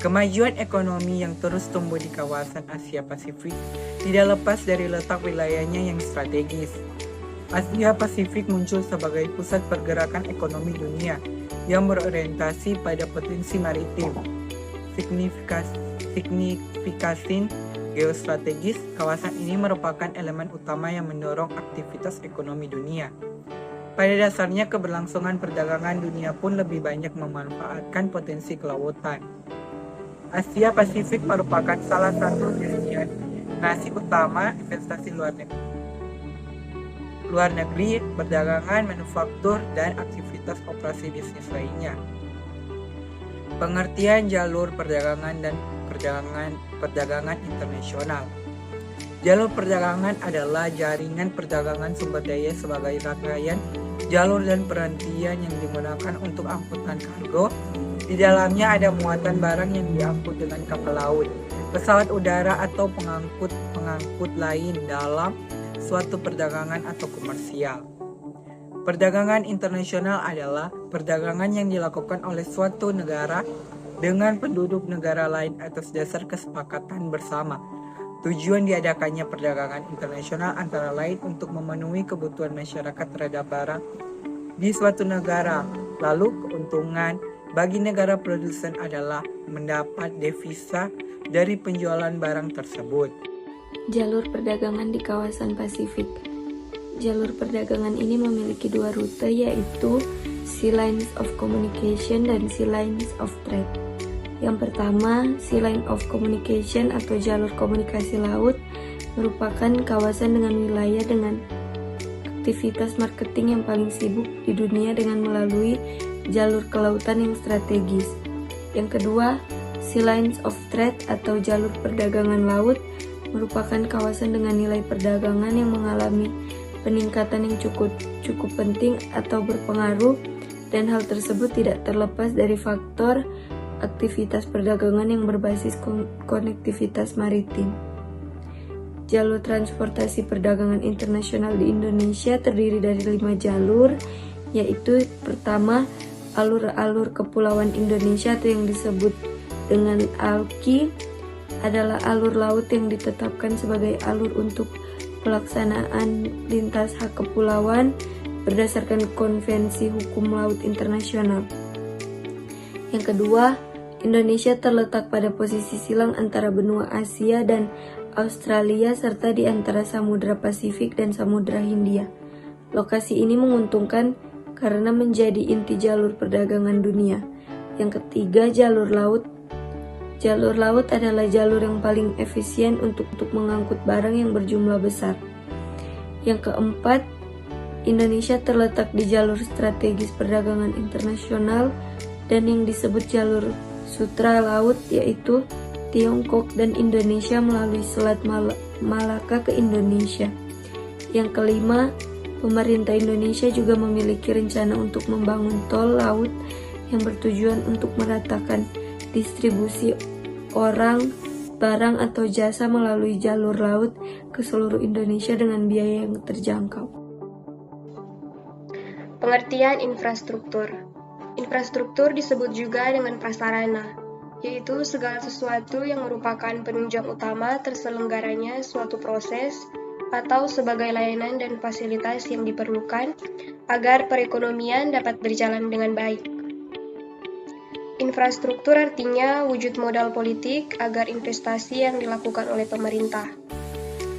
Kemajuan ekonomi yang terus tumbuh di kawasan Asia Pasifik tidak lepas dari letak wilayahnya yang strategis. Asia Pasifik muncul sebagai pusat pergerakan ekonomi dunia yang berorientasi pada potensi maritim. Signifikasi geostrategis, kawasan ini merupakan elemen utama yang mendorong aktivitas ekonomi dunia. Pada dasarnya, keberlangsungan perdagangan dunia pun lebih banyak memanfaatkan potensi kelautan. Asia Pasifik merupakan salah satu destinasi utama investasi luar negeri, perdagangan, manufaktur, dan aktivitas operasi bisnis lainnya. Pengertian jalur perdagangan dan perdagangan internasional. Jalur perdagangan adalah jaringan perdagangan sumber daya sebagai rangkaian jalur dan perhentian yang digunakan untuk angkutan kargo. Di dalamnya ada muatan barang yang diangkut dengan kapal laut, pesawat udara atau pengangkut lain dalam suatu perdagangan atau komersial. Perdagangan internasional adalah perdagangan yang dilakukan oleh suatu negara dengan penduduk negara lain atas dasar kesepakatan bersama. Tujuan diadakannya perdagangan internasional antara lain untuk memenuhi kebutuhan masyarakat terhadap barang di suatu negara. Lalu keuntungan bagi negara produsen adalah mendapat devisa dari penjualan barang tersebut. Jalur perdagangan di kawasan Pasifik. Jalur perdagangan ini memiliki dua rute, yaitu Sea Lines of Communication dan Sea Lines of Trade. Yang pertama, Sea Line of Communication atau jalur komunikasi laut merupakan kawasan dengan wilayah dengan aktivitas marketing yang paling sibuk di dunia dengan melalui jalur kelautan yang strategis. Yang kedua, Sea Lines of Trade atau jalur perdagangan laut merupakan kawasan dengan nilai perdagangan yang mengalami peningkatan yang cukup penting atau berpengaruh, dan hal tersebut tidak terlepas dari faktor aktivitas perdagangan yang berbasis konektivitas maritim. Jalur transportasi perdagangan internasional di Indonesia terdiri dari 5 jalur, yaitu pertama, alur-alur kepulauan Indonesia atau yang disebut dengan ALKI adalah alur laut yang ditetapkan sebagai alur untuk pelaksanaan lintas hak kepulauan berdasarkan Konvensi Hukum Laut Internasional. Yang kedua, Indonesia terletak pada posisi silang antara benua Asia dan Australia serta di antara Samudra Pasifik dan Samudra Hindia. Lokasi ini menguntungkan karena menjadi inti jalur perdagangan dunia. Yang ketiga, jalur laut. Jalur laut adalah jalur yang paling efisien untuk mengangkut barang yang berjumlah besar. Yang keempat, Indonesia terletak di jalur strategis perdagangan internasional dan yang disebut jalur sutra laut, yaitu Tiongkok dan Indonesia melalui Selat Malaka ke Indonesia. Yang kelima, pemerintah Indonesia juga memiliki rencana untuk membangun tol laut yang bertujuan untuk meratakan distribusi orang, barang atau jasa melalui jalur laut ke seluruh Indonesia dengan biaya yang terjangkau. Pengertian infrastruktur. Infrastruktur disebut juga dengan prasarana, yaitu segala sesuatu yang merupakan penunjang utama terselenggaranya suatu proses atau sebagai layanan dan fasilitas yang diperlukan agar perekonomian dapat berjalan dengan baik. Infrastruktur artinya wujud modal politik agar investasi yang dilakukan oleh pemerintah.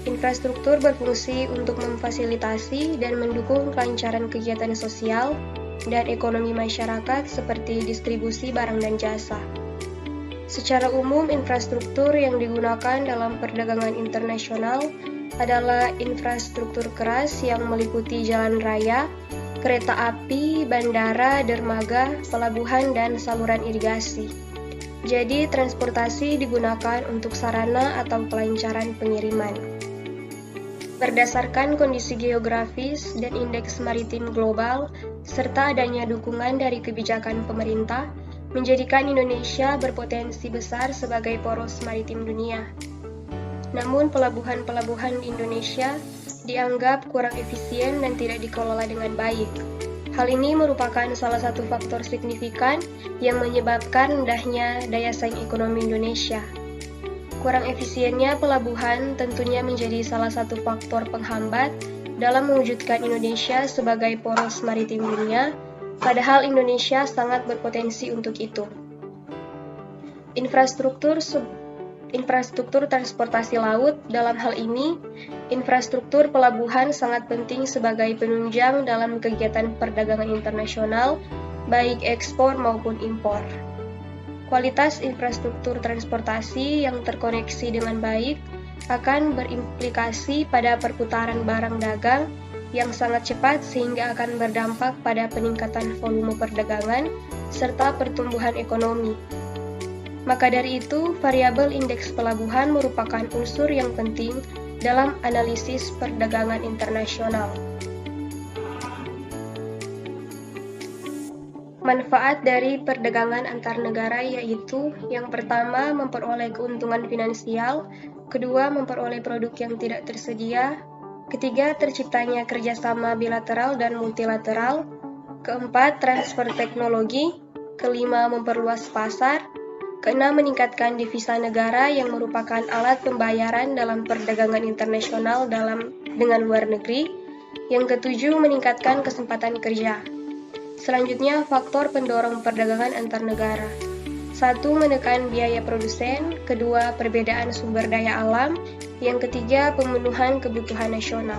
Infrastruktur berfungsi untuk memfasilitasi dan mendukung kelancaran kegiatan sosial dan ekonomi masyarakat seperti distribusi barang dan jasa. Secara umum, infrastruktur yang digunakan dalam perdagangan internasional adalah infrastruktur keras yang meliputi jalan raya, kereta api, bandara, dermaga, pelabuhan, dan saluran irigasi. Jadi, transportasi digunakan untuk sarana atau kelancaran pengiriman. Berdasarkan kondisi geografis dan indeks maritim global, serta adanya dukungan dari kebijakan pemerintah, menjadikan Indonesia berpotensi besar sebagai poros maritim dunia. Namun, pelabuhan-pelabuhan di Indonesia dianggap kurang efisien dan tidak dikelola dengan baik. Hal ini merupakan salah satu faktor signifikan yang menyebabkan rendahnya daya saing ekonomi Indonesia. Kurang efisiennya pelabuhan tentunya menjadi salah satu faktor penghambat dalam mewujudkan Indonesia sebagai poros maritim dunia, padahal Indonesia sangat berpotensi untuk itu. Infrastruktur transportasi laut, dalam hal ini, infrastruktur pelabuhan sangat penting sebagai penunjang dalam kegiatan perdagangan internasional, baik ekspor maupun impor. Kualitas infrastruktur transportasi yang terkoneksi dengan baik akan berimplikasi pada perputaran barang dagang yang sangat cepat sehingga akan berdampak pada peningkatan volume perdagangan serta pertumbuhan ekonomi. Maka dari itu, variabel indeks pelabuhan merupakan unsur yang penting dalam analisis perdagangan internasional. Manfaat dari perdagangan antar negara yaitu yang pertama memperoleh keuntungan finansial, kedua memperoleh produk yang tidak tersedia, ketiga terciptanya kerjasama bilateral dan multilateral, keempat transfer teknologi, kelima memperluas pasar, keenam meningkatkan devisa negara yang merupakan alat pembayaran dalam perdagangan internasional dengan luar negeri, yang ketujuh meningkatkan kesempatan kerja. Selanjutnya, faktor pendorong perdagangan antar negara. 1. Menekan biaya produsen, kedua perbedaan sumber daya alam, yang ketiga pemenuhan kebutuhan nasional.